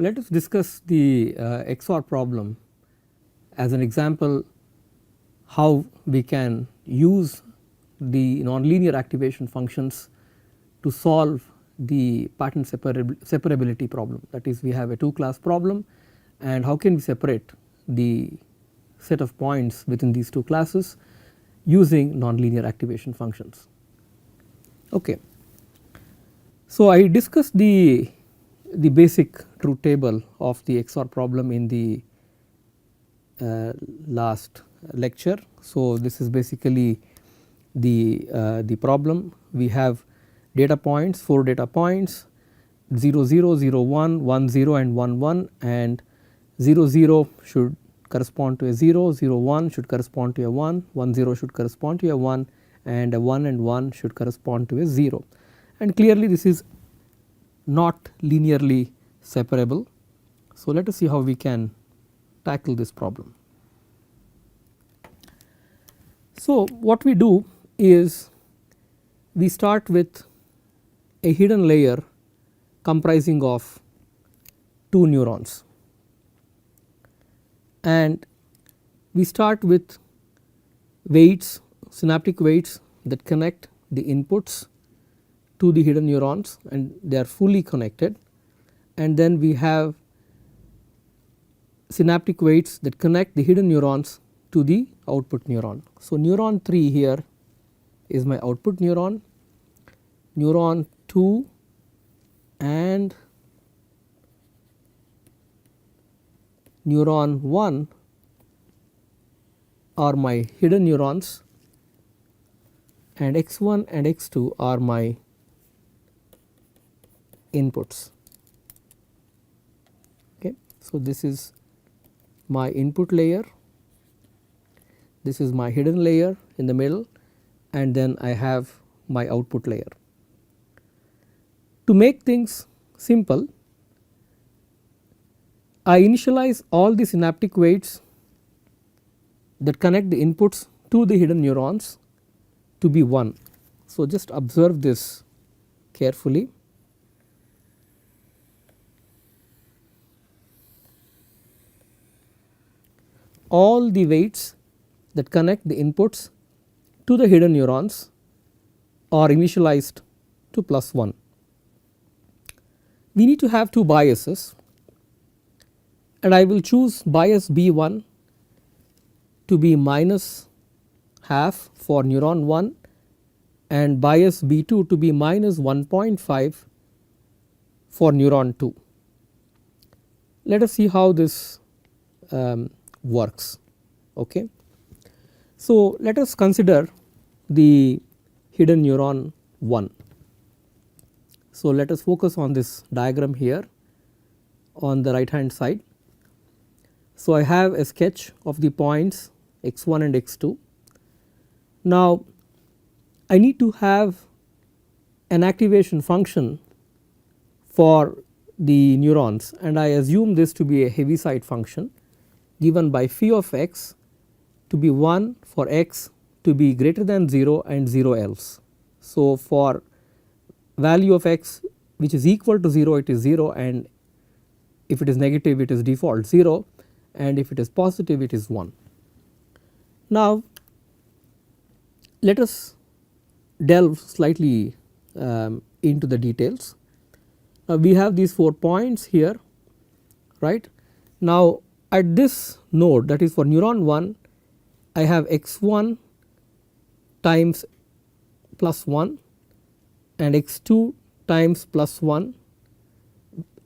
let us discuss the XOR problem as an example how we can use the nonlinear activation functions to solve the pattern separability problem. That is, we have a 2 class problem and how can we separate the set of points within these 2 classes using nonlinear activation functions. Okay. So, I discussed the basic truth table of the XOR problem in the last lecture. So, this is basically the problem. We have data points, 4 data points 0 0 0 1 1 0 and 1 1, and 0 0 should correspond to a 0, 0 1 should correspond to a 1, 1 0 should correspond to a 1, and a 1 and 1 should correspond to a 0, and clearly this is not linearly separable. So, let us see how we can tackle this problem. So, what we do is we start with a hidden layer comprising of 2 neurons, and we start with weights, synaptic weights that connect the inputs to the hidden neurons, and they are fully connected, and then we have synaptic weights that connect the hidden neurons to the output neuron. So, neuron 3 here is my output neuron, neuron 2 and neuron 1 are my hidden neurons, and x1 and x2 are my inputs. Okay. So, this is my input layer, this is my hidden layer in the middle, and then I have my output layer. To make things simple, I initialize all the synaptic weights that connect the inputs to the hidden neurons to be 1. So, just observe this carefully. All the weights that connect the inputs to the hidden neurons are initialized to +1. We need to have 2 biases, and I will choose bias B1 to be -half for neuron 1 and bias B2 to be -1.5 for neuron 2. Let us see how this works. Okay. So, let us consider the hidden neuron 1. So, let us focus on this diagram here on the right hand side. So, I have a sketch of the points x1 and x2. Now, I need to have an activation function for the neurons, and I assume this to be a Heaviside function given by phi of x to be 1 for x to be greater than 0 and 0 else. So, for value of x which is equal to 0 it is 0, and if it is negative it is default 0, and if it is positive it is 1. Now, let us delve slightly into the details. Now, we have these 4 points here, right. Now, at this node, that is for neuron 1, I have x1 times +1 and x2 times +1,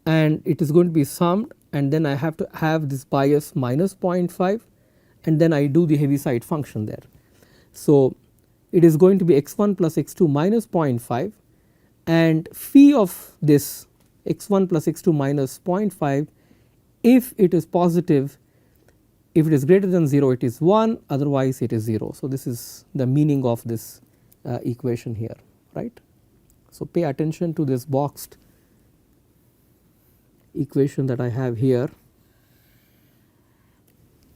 and it is going to be summed, and then I have to have this bias -0.5, and then I do the Heaviside function there. So, it is going to be x1 plus x2 minus 0.5, and phi of this x1 plus x2 minus 0.5, if it is positive, if it is greater than 0 it is 1, otherwise it is 0. So, this is the meaning of this equation here, right. So, pay attention to this boxed equation that I have here,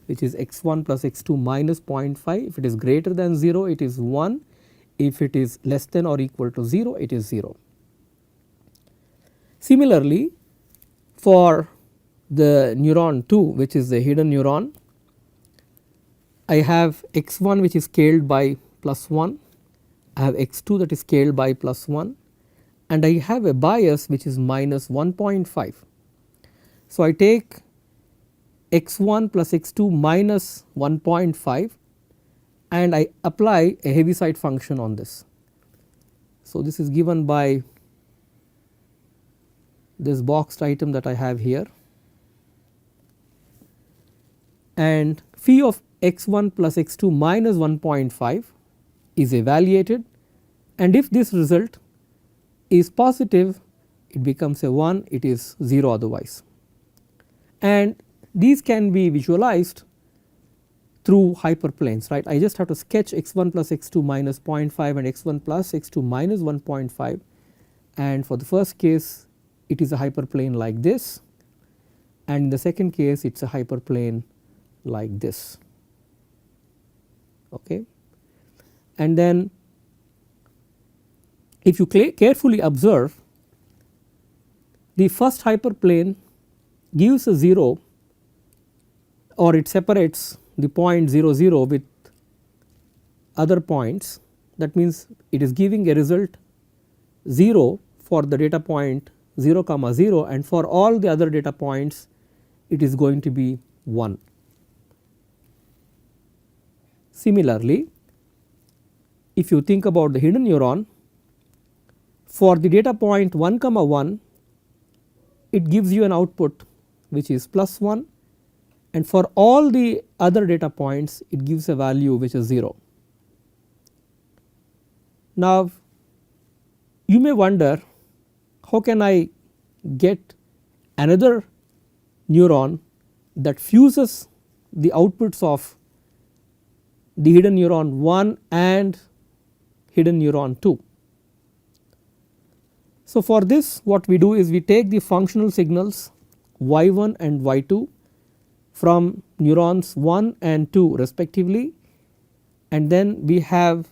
which is x1 plus x2 minus 0.5. If it is greater than 0 it is 1, if it is less than or equal to 0 it is 0. Similarly, for the neuron 2, which is the hidden neuron, I have x1 which is scaled by plus 1, I have x2 that is scaled by plus 1, and I have a bias which is minus 1.5. So, I take x1 plus x2 minus 1.5 and I apply a Heaviside function on this. So, this is given by this boxed item that I have here, and phi of x1 plus x2 minus 1.5 is evaluated, and if this result is positive it becomes a 1, it is 0 otherwise. And these can be visualized through hyperplanes, right. I just have to sketch x1 plus x2 minus 0.5 and x1 plus x2 minus 1.5, and for the first case it is a hyperplane like this, and in the second case it is a hyperplane like this. Okay. And then if you carefully observe, the first hyperplane gives a 0, or it separates the point 0 0 with other points. That means it is giving a result 0 for the data point 0 comma 0, and for all the other data points it is going to be 1. Similarly, if you think about the hidden neuron, for the data point 1 comma 1 it gives you an output which is plus 1, and for all the other data points it gives a value which is 0. Now you may wonder, how can I get another neuron that fuses the outputs of the hidden neuron 1 and hidden neuron 2. So, for this what we do is we take the functional signals y1 and y2 from neurons 1 and 2 respectively, and then we have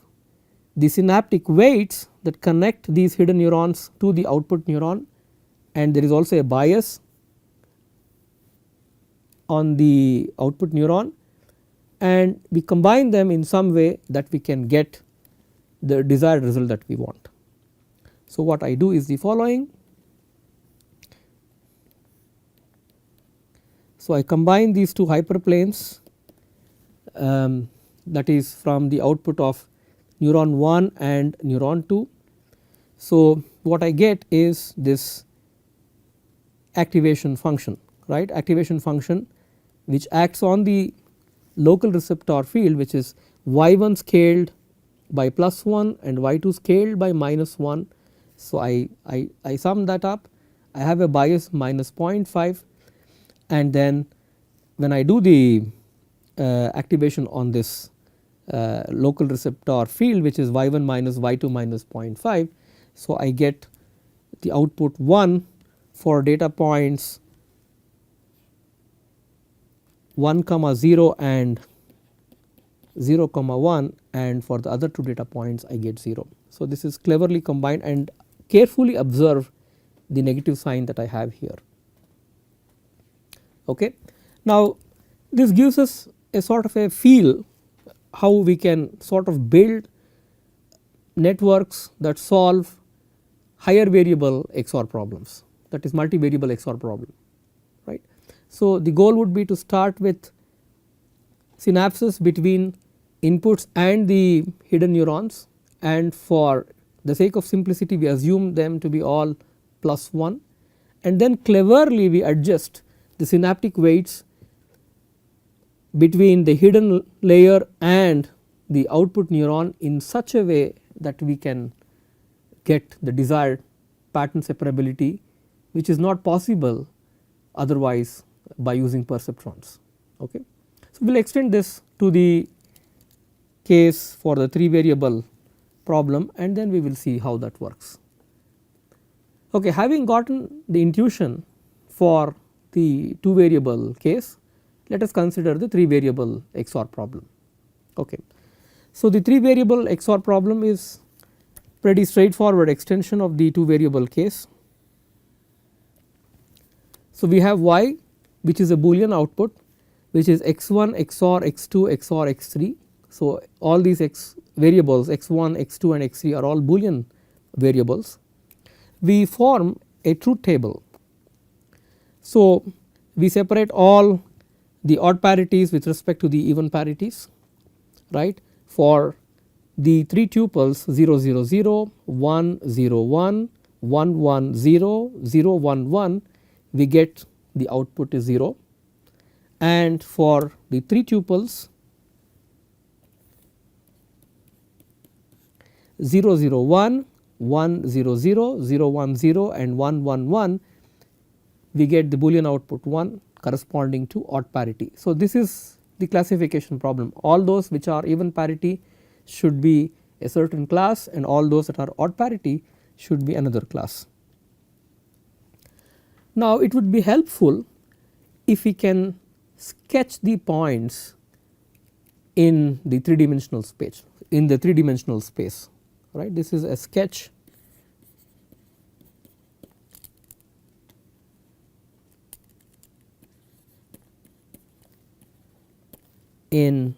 the synaptic weights that connect these hidden neurons to the output neuron, and there is also a bias on the output neuron, and we combine them in some way that we can get the desired result that we want. So, what I do is the following. So, I combine these two hyperplanes, that is from the output of neuron 1 and neuron 2. So, what I get is this activation function, right, activation function which acts on the local receptor field, which is y1 scaled by plus 1 and y2 scaled by minus 1. So, I sum that up, I have a bias minus 0.5, and then when I do the activation on this local receptor field, which is y1 minus y2 minus 0.5. So, I get the output 1 for data points 1 comma 0 and 0 comma 1, and for the other two data points I get 0. So, this is cleverly combined, and carefully observe the negative sign that I have here. Okay. Now, this gives us a sort of a feel how we can sort of build networks that solve higher variable XOR problems, that is multivariable XOR problem, right. So, the goal would be to start with synapses between inputs and the hidden neurons, and for the sake of simplicity we assume them to be all plus 1, and then cleverly we adjust the synaptic weights between the hidden layer and the output neuron in such a way that we can get the desired pattern separability, which is not possible otherwise by using perceptrons. Okay. So, we will extend this to the case for the 3 variable problem, and then we will see how that works. Okay, having gotten the intuition for the 2 variable case, let us consider the 3 variable XOR problem. Okay. So, the 3 variable XOR problem is pretty straightforward extension of the 2 variable case. So, we have y which is a Boolean output, which is x1 XOR x2 XOR x3. So, all these x variables x1, x2 and x3 are all Boolean variables. We form a truth table. So, we separate all the odd parities with respect to the even parities, right. For the 3 tuples 0 0 0, 1 0 1, 1 1 0, 0 1 1, we get the output is 0, and for the 3 tuples 0 0 1, 1 0 0, 0 1 0 and 1 1 1, we get the Boolean output 1 corresponding to odd parity. So, this is the classification problem. All those which are even parity should be a certain class, and all those that are odd parity should be another class. Now, it would be helpful if we can sketch the points in the 3-dimensional space, right. This is a sketch in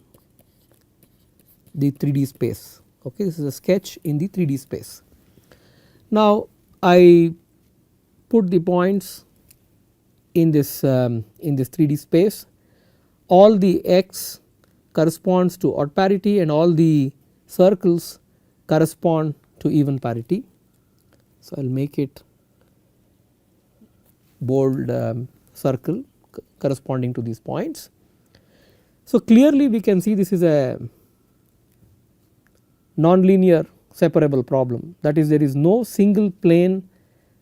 the 3D space. Okay, this is a sketch in the 3D space. Now, I put the points in this 3D space. All the x corresponds to odd parity and all the circles correspond to even parity. So, I will make it bold circle corresponding to these points. So, clearly we can see this is a nonlinear separable problem, that is, there is no single plane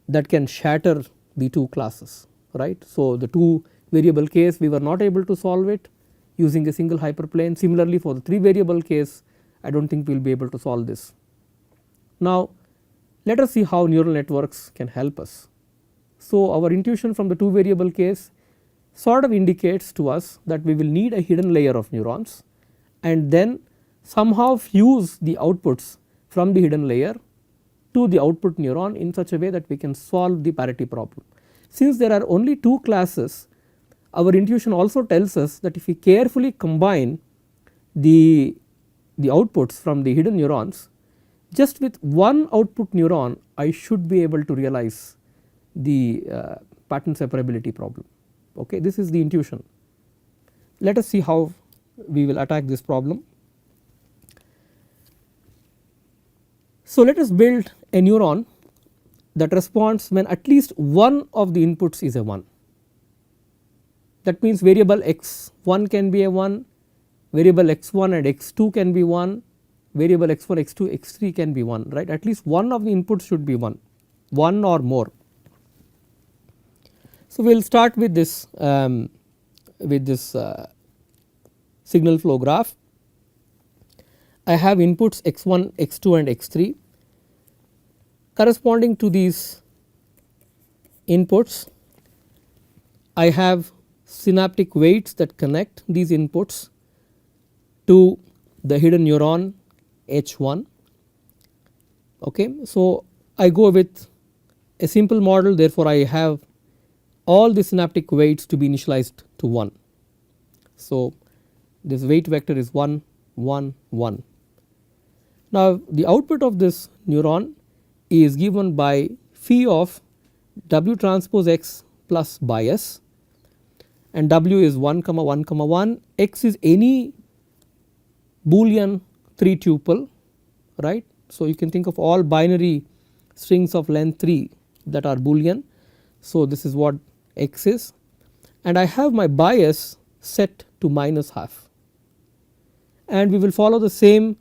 that can shatter the two classes, right. So, the 2 variable case we were not able to solve it using a single hyperplane. Similarly, for the 3 variable case I do not think we will be able to solve this. Now, let us see how neural networks can help us. So, our intuition from the 2 variable case sort of indicates to us that we will need a hidden layer of neurons and then somehow fuse the outputs from the hidden layer to the output neuron in such a way that we can solve the parity problem. Since there are only 2 classes, our intuition also tells us that if we carefully combine the outputs from the hidden neurons, just with one output neuron I should be able to realize the pattern separability problem. Okay, this is the intuition. Let us see how we will attack this problem. So, let us build a neuron that responds when at least one of the inputs is a 1. That means variable x1 can be a 1, variable x1 and x2 can be 1, variable x1, x2, x3 can be 1, right. At least one of the inputs should be 1 or more. So, we will start with this signal flow graph. I have inputs x1, x2 and x3. Corresponding to these inputs, I have synaptic weights that connect these inputs to the hidden neuron H1. Okay. So, I go with a simple model, therefore, I have all the synaptic weights to be initialized to 1. So, this weight vector is 1 1 1. Now, the output of this neuron is given by phi of W transpose x plus bias, and W is 1 comma 1 comma 1, x is any Boolean 3 tuple, right. So, you can think of all binary strings of length 3 that are Boolean. So, this is what x is, and I have my bias set to -half, and we will follow the same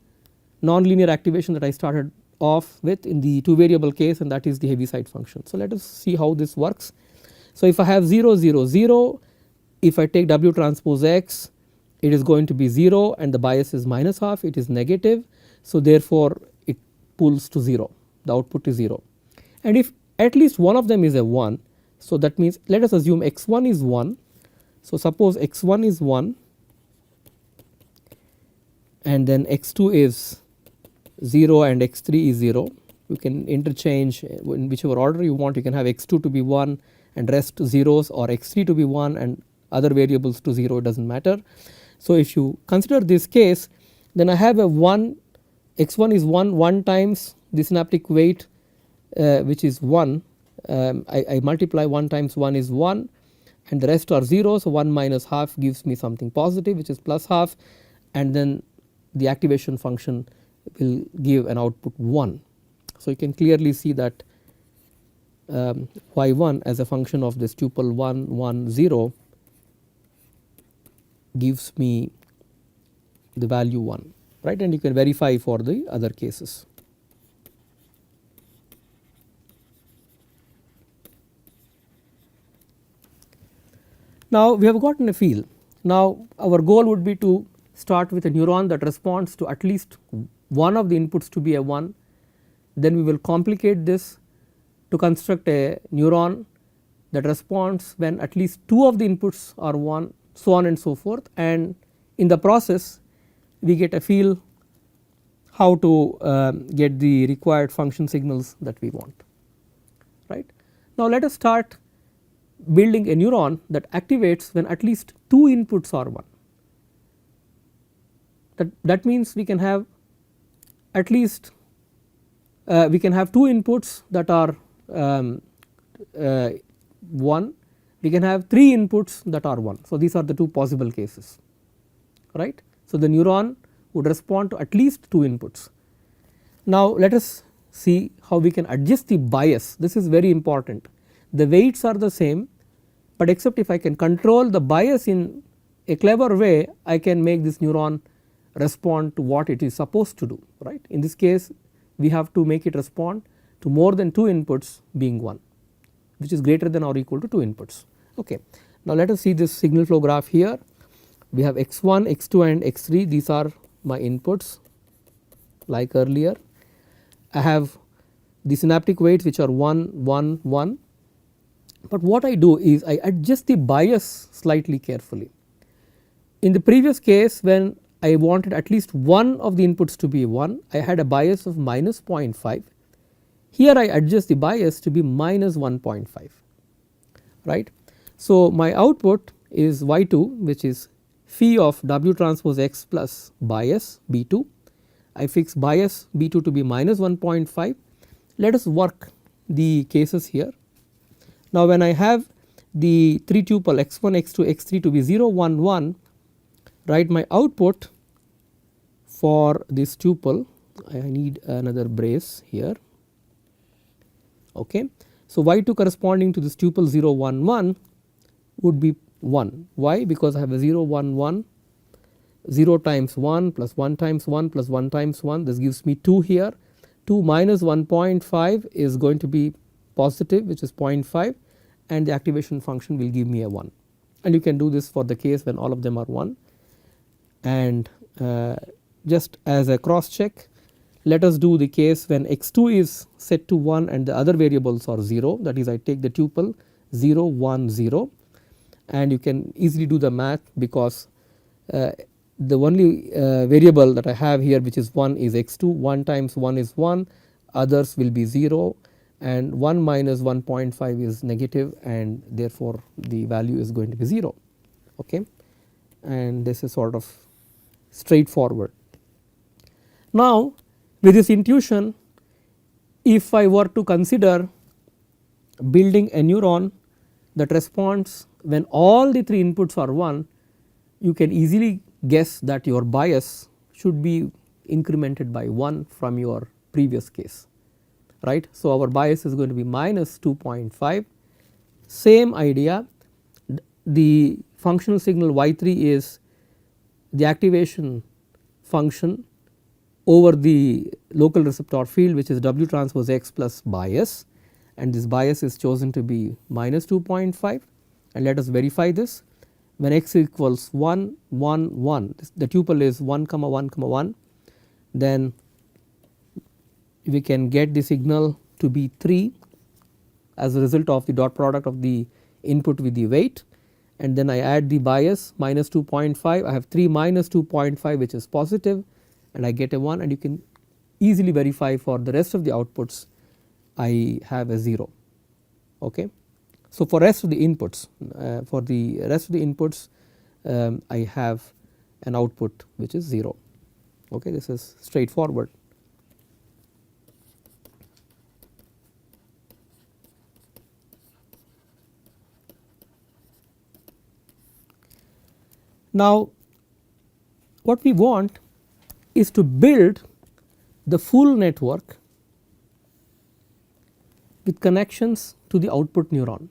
nonlinear activation that I started off with in the 2 variable case, and that is the Heaviside function. So, let us see how this works. So, if I have 0 0 0, if I take W transpose x, it is going to be 0 and the bias is -half, it is negative. So, therefore, it pulls to 0, the output is 0, and if at least one of them is a 1. So, that means let us assume x1 is 1. So, suppose x1 is 1 and then x2 is 0 and x3 is 0. You can interchange in whichever order you want. You can have x2 to be 1 and rest zeros, or x3 to be 1 and other variables to 0, it does not matter. So if you consider this case, then I have a 1, x1 is 1 times the synaptic weight which is 1, I multiply 1 times 1 is 1 and the rest are 0. So 1 minus half gives me something positive which is plus half, and then the activation function will give an output 1. So you can clearly see that y1 as a function of this tuple 1 1 0 gives me the value 1, right, and you can verify for the other cases. Now we have gotten a feel. Now our goal would be to start with a neuron that responds to at least one of the inputs to be a 1, then we will complicate this to construct a neuron that responds when at least 2 of the inputs are 1, so on and so forth, and in the process we get a feel how to get the required function signals that we want, right. Now let us start building a neuron that activates when at least 2 inputs are 1. That means we can have at least we can have 2 inputs that are 1, we can have 3 inputs that are 1. So these are the 2 possible cases, right. So the neuron would respond to at least 2 inputs. Now let us see how we can adjust the bias. This is very important. The weights are the same, but except if I can control the bias in a clever way, I can make this neuron respond to what it is supposed to do, right. In this case we have to make it respond to more than 2 inputs being 1, which is greater than or equal to 2 inputs. Okay. Now let us see this signal flow graph here. We have x1, x2 and x3, these are my inputs like earlier. I have the synaptic weights which are 1 1 1, but what I do is I adjust the bias slightly carefully. In the previous case, when I wanted at least one of the inputs to be 1, I had a bias of minus 0.5. Here I adjust the bias to be minus 1.5, right. So my output is y2, which is phi of W transpose x plus bias B2. I fix bias B2 to be minus 1.5. Let us work the cases here. Now when I have the 3 tuple x1, x2, x3 to be 0 1 1, right, my output for this tuple, I need another brace here, okay. So y2 corresponding to this tuple 0 1 1 would be 1. Why? Because I have a 0 1 1, 0 times 1 plus 1 times 1 plus 1 times 1, this gives me 2 here. 2 minus 1.5 is going to be positive, which is 0.5, and the activation function will give me a 1, and you can do this for the case when all of them are 1. And just as a cross check, let us do the case when x2 is set to 1 and the other variables are 0, that is I take the tuple 0 1 0, and you can easily do the math because the only variable that I have here which is 1 is x2, 1 times 1 is 1, others will be 0, and 1 minus 1.5 is negative, and therefore the value is going to be 0, okay. And this is sort of straightforward. Now with this intuition, if I were to consider building a neuron that responds when all the 3 inputs are 1, you can easily guess that your bias should be incremented by 1 from your previous case, right. So our bias is going to be minus 2.5. Same idea, the functional signal y3 is the activation function over the local receptor field, which is W transpose x plus bias, and this bias is chosen to be minus 2.5, and let us verify this. When x equals 1 1 1, the tuple is 1 comma 1 comma 1, then we can get the signal to be 3 as a result of the dot product of the input with the weight, and then I add the bias minus 2.5, I have 3 minus 2.5 which is positive, and I get a 1, and you can easily verify for the rest of the outputs I have a 0, okay. So, for rest of the inputs I have an output which is 0. Okay, this is straightforward. Now, what we want is to build the full network with connections to the output neuron.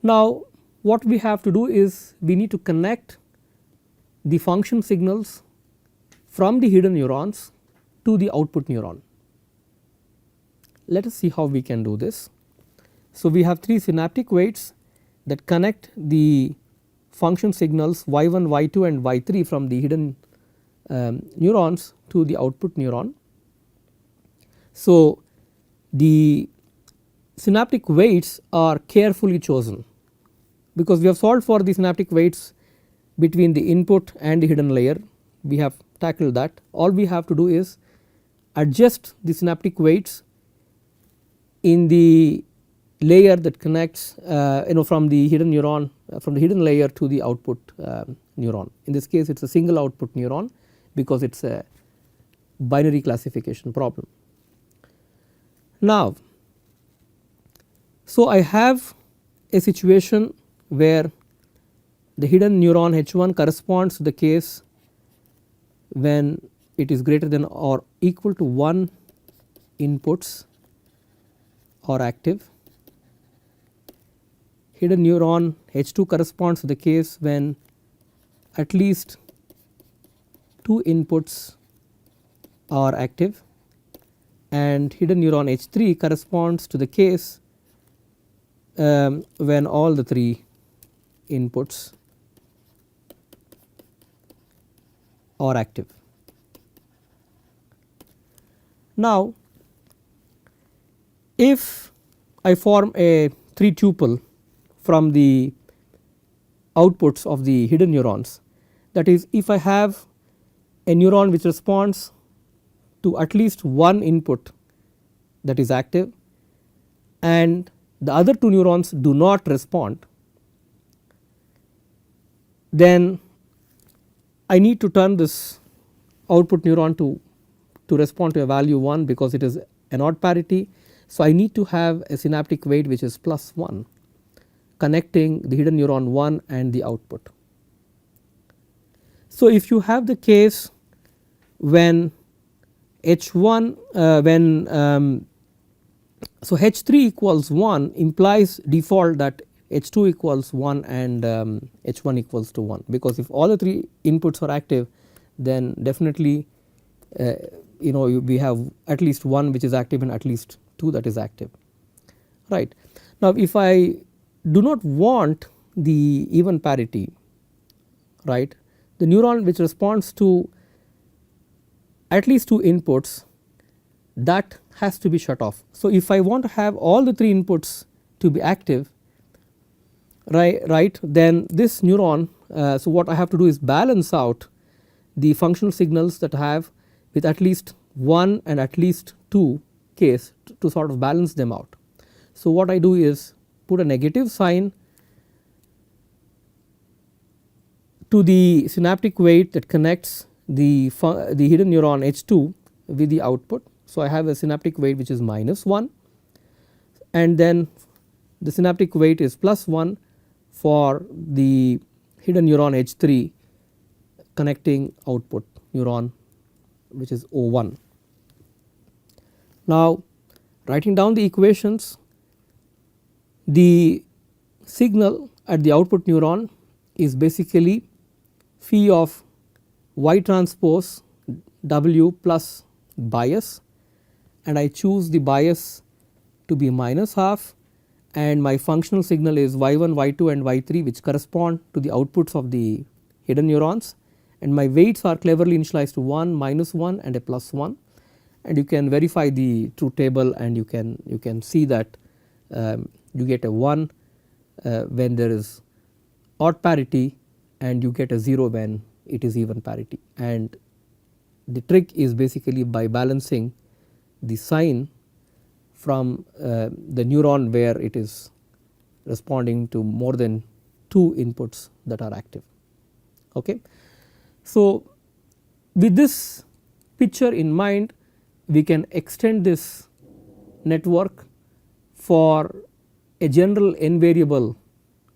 Now, what we have to do is we need to connect the function signals from the hidden neurons to the output neuron. Let us see how we can do this. So, we have 3 synaptic weights that connect the function signals y1, y2 and y3 from the hidden neurons to the output neuron. So, the synaptic weights are carefully chosen, because we have solved for the synaptic weights between the input and the hidden layer. We have tackled that. All we have to do is adjust the synaptic weights in the layer that connects from the hidden neuron, from the hidden layer to the output neuron. In this case it is a single output neuron, because it is a binary classification problem. Now, so I have a situation where the hidden neuron H1 corresponds to the case when it is greater than or equal to 1 inputs are active. Hidden neuron H2 corresponds to the case when at least 2 inputs are active, and hidden neuron H3 corresponds to the case when all the 3 inputs are active. Now, if I form a 3 tuple from the outputs of the hidden neurons, that is, if I have a neuron which responds to at least 1 input that is active and the other 2 neurons do not respond, then I need to turn this output neuron to respond to a value 1, because it is an odd parity. So, I need to have a synaptic weight which is +1 connecting the hidden neuron 1 and the output. So, if you have the case when H1 so H3 equals 1 implies default that H2 equals 1 and H1 equals to 1, because if all the 3 inputs are active, then definitely we have at least 1 which is active and at least 2 that is active, right. Now, if I do not want the even parity, right, the neuron which responds to at least 2 inputs, that has to be shut off. So, if I want to have all the 3 inputs to be active, right, then this neuron, so what I have to do is balance out the functional signals that I have with at least 1 and at least 2 case to sort of balance them out. So, what I do is put a negative sign to the synaptic weight that connects the hidden neuron H2 with the output. So, I have a synaptic weight which is -1, and then the synaptic weight is +1 for the hidden neuron H3 connecting output neuron which is O1. Now, writing down the equations, the signal at the output neuron is basically phi of y transpose W plus bias, and I choose the bias to be -12, and my functional signal is y1, y2 and y3, which correspond to the outputs of the hidden neurons, and my weights are cleverly initialized to 1, -1 and a +1, and you can verify the truth table and you can see that you get a 1 when there is odd parity and you get a 0 when it is even parity. And the trick is basically by balancing the sign from the neuron where it is responding to more than 2 inputs that are active. Okay. So, with this picture in mind, we can extend this network for a general n variable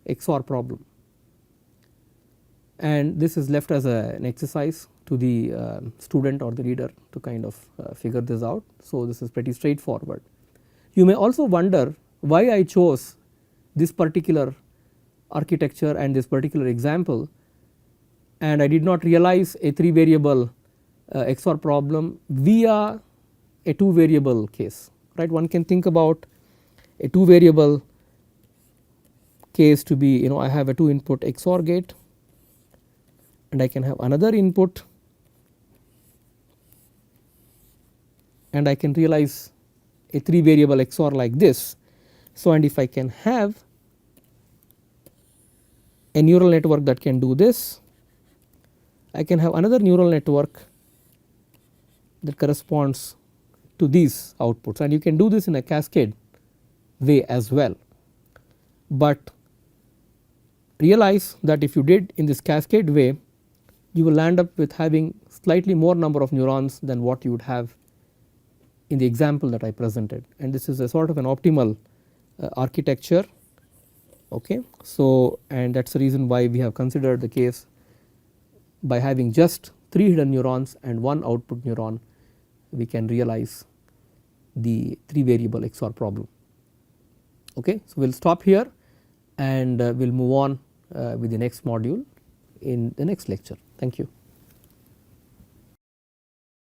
XOR problem, and this is left as an exercise to the student or the reader to kind of figure this out. So, this is pretty straightforward. You may also wonder why I chose this particular architecture and this particular example, and I did not realize a 3 variable XOR problem via a 2 variable case, right. One can think about a 2 variable case to be, I have a 2 input XOR gate and I can have another input and I can realize a 3 variable XOR like this. So, and if I can have a neural network that can do this, I can have another neural network that corresponds to these outputs, and you can do this in a cascade way as well. But realize that if you did in this cascade way, you will end up with having slightly more number of neurons than what you would have in the example that I presented, and this is a sort of an optimal architecture. Okay. So, and that is the reason why we have considered the case by having just 3 hidden neurons and 1 output neuron, we can realize the 3 variable XOR problem. Okay. So, we will stop here and we will move on with the next module in the next lecture. Thank you.